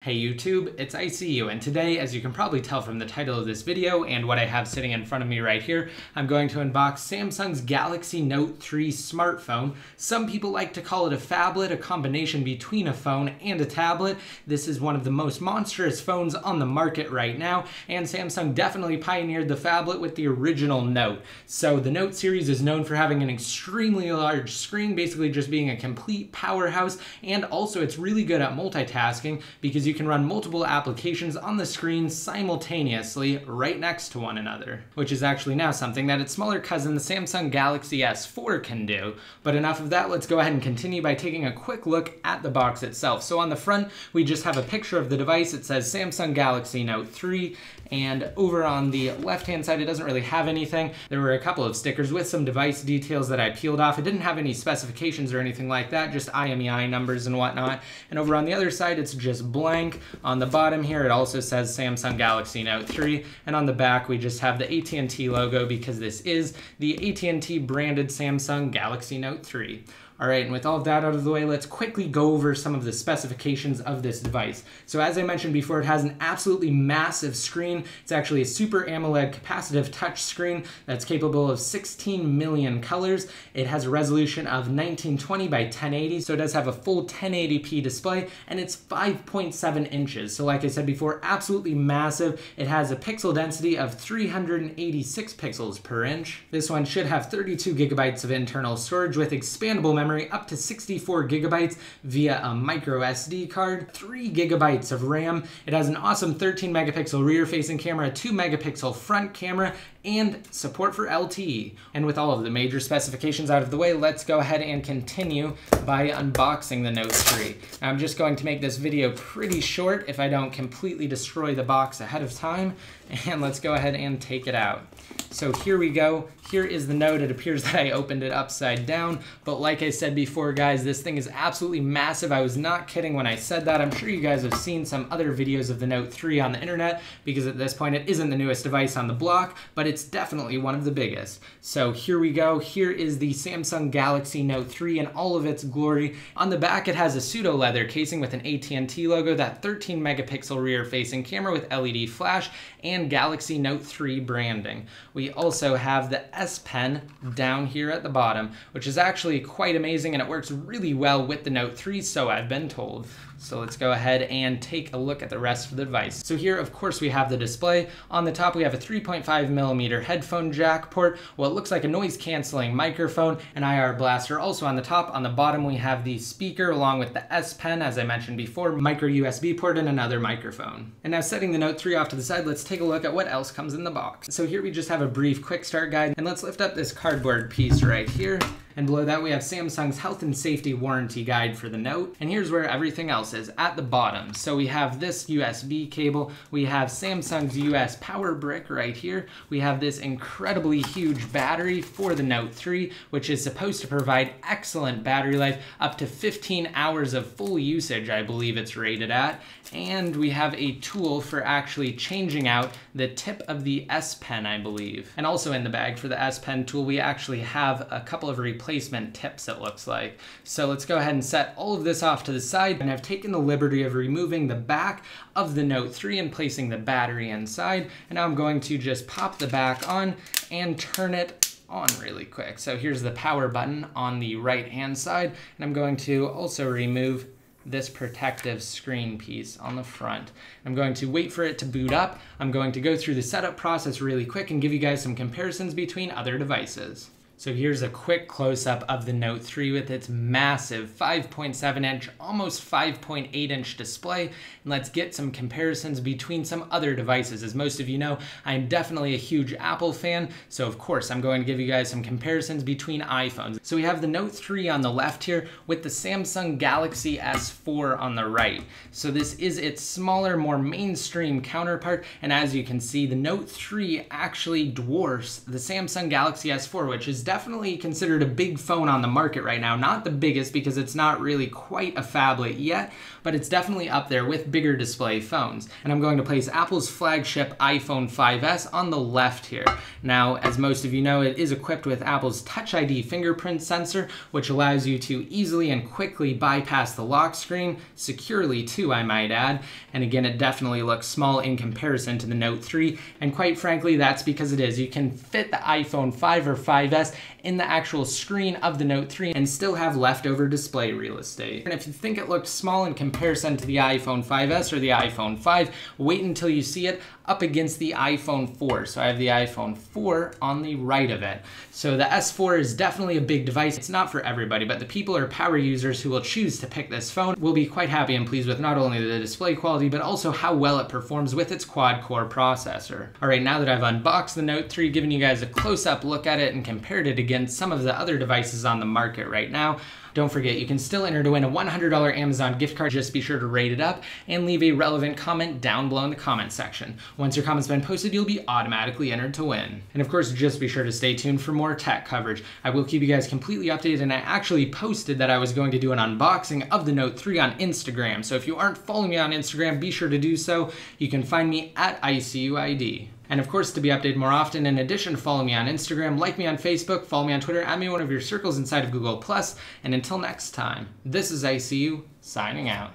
Hey YouTube, it's ICU, and today, as you can probably tell from the title of this video and what I have sitting in front of me right here, I'm going to unbox Samsung's Galaxy Note 3 smartphone. Some people like to call it a phablet, a combination between a phone and a tablet. This is one of the most monstrous phones on the market right now, and Samsung definitely pioneered the phablet with the original Note. So the Note series is known for having an extremely large screen, basically just being a complete powerhouse, and also it's really good at multitasking because you can run multiple applications on the screen simultaneously right next to one another, which is actually now something that its smaller cousin, the Samsung Galaxy S4, can do. But enough of that, let's go ahead and continue by taking a quick look at the box itself. So on the front, we just have a picture of the device. It says Samsung Galaxy Note 3, and over on the left-hand side, it doesn't really have anything. There were a couple of stickers with some device details that I peeled off. It didn't have any specifications or anything like that, just IMEI numbers and whatnot. And over on the other side, it's just blank. On the bottom here, it also says Samsung Galaxy Note 3, and on the back, we just have the AT&T logo because this is the AT&T branded Samsung Galaxy Note 3. All right, and with all of that out of the way, let's quickly go over some of the specifications of this device. So as I mentioned before, it has an absolutely massive screen. It's actually a Super AMOLED capacitive touch screen that's capable of 16 million colors. It has a resolution of 1920 by 1080, so it does have a full 1080p display, and it's 5.7 inches. So like I said before, absolutely massive. It has a pixel density of 386 pixels per inch. This one should have 32 gigabytes of internal storage with expandable memory up to 64 gigabytes via a micro SD card, 3 gigabytes of RAM. It has an awesome 13 megapixel rear facing camera, 2 megapixel front camera, and support for LTE. And with all of the major specifications out of the way, let's go ahead and continue by unboxing the Note 3. Now, I'm just going to make this video pretty short if I don't completely destroy the box ahead of time, and let's go ahead and take it out. So here we go. Here is the Note. It appears that I opened it upside down, but like I said before, guys, this thing is absolutely massive. I was not kidding when I said that. I'm sure you guys have seen some other videos of the Note 3 on the internet, because at this point it isn't the newest device on the block, but it's definitely one of the biggest. So here we go. Here is the Samsung Galaxy Note 3 in all of its glory. On the back, it has a pseudo leather casing with an AT&T logo, that 13 megapixel rear facing camera with LED flash, and Galaxy Note 3 branding. We also have the S Pen down here at the bottom, which is actually quite amazing, and it works really well with the Note 3, so I've been told. So let's go ahead and take a look at the rest of the device. So here, of course, we have the display. On the top, we have a 3.5 millimeter headphone jack port, what looks like a noise-canceling microphone, an IR blaster also on the top. On the bottom, we have the speaker along with the S Pen, as I mentioned before, micro USB port, and another microphone. And now, setting the Note 3 off to the side, let's take a look at what else comes in the box. So here we just have a brief quick start guide, and let's lift up this cardboard piece right here. And below that, we have Samsung's health and safety warranty guide for the Note. And here's where everything else is, at the bottom. So we have this USB cable. We have Samsung's US power brick right here. We have this incredibly huge battery for the Note 3, which is supposed to provide excellent battery life, up to 15 hours of full usage, I believe it's rated at. And we have a tool for actually changing out the tip of the S Pen, I believe. And also in the bag for the S Pen tool, we actually have a couple of replacement tips, it looks like. So let's go ahead and set all of this off to the side, and I've taken the liberty of removing the back of the Note 3 and placing the battery inside. And now I'm going to just pop the back on and turn it on really quick. So here's the power button on the right hand side, and I'm going to also remove this protective screen piece on the front. I'm going to wait for it to boot up. I'm going to go through the setup process really quick and give you guys some comparisons between other devices. So here's a quick close-up of the Note 3 with its massive 5.7 inch, almost 5.8 inch display. And let's get some comparisons between some other devices. As most of you know, I'm definitely a huge Apple fan, so of course I'm going to give you guys some comparisons between iPhones. So we have the Note 3 on the left here with the Samsung Galaxy S4 on the right. So this is its smaller, more mainstream counterpart, and as you can see, the Note 3 actually dwarfs the Samsung Galaxy S4, which is definitely considered a big phone on the market right now. Not the biggest because it's not really quite a phablet yet, but it's definitely up there with bigger display phones. And I'm going to place Apple's flagship iPhone 5S on the left here. Now, as most of you know, it is equipped with Apple's Touch ID fingerprint sensor, which allows you to easily and quickly bypass the lock screen, securely too, I might add. And again, it definitely looks small in comparison to the Note 3, and quite frankly, that's because it is. You can fit the iPhone 5 or 5S in the actual screen of the Note 3 and still have leftover display real estate. And if you think it looks small in comparison to the iPhone 5S or the iPhone 5, wait until you see it up against the iPhone 4. So I have the iPhone 4 on the right of it. So the S4 is definitely a big device. It's not for everybody, but the people or power users who will choose to pick this phone will be quite happy and pleased with not only the display quality, but also how well it performs with its quad-core processor. All right, now that I've unboxed the Note 3, giving you guys a close-up look at it and compared it against some of the other devices on the market right now, don't forget, you can still enter to win a $100 Amazon gift card. Just be sure to rate it up and leave a relevant comment down below in the comment section. Once your comment's been posted, you'll be automatically entered to win. And of course, just be sure to stay tuned for more tech coverage. I will keep you guys completely updated, and I actually posted that I was going to do an unboxing of the Note 3 on Instagram. So if you aren't following me on Instagram, be sure to do so. You can find me at iCrackUriDevice. And of course, to be updated more often, in addition to follow me on Instagram, like me on Facebook, follow me on Twitter, add me in one of your circles inside of Google+. And until next time, this is ICU signing out.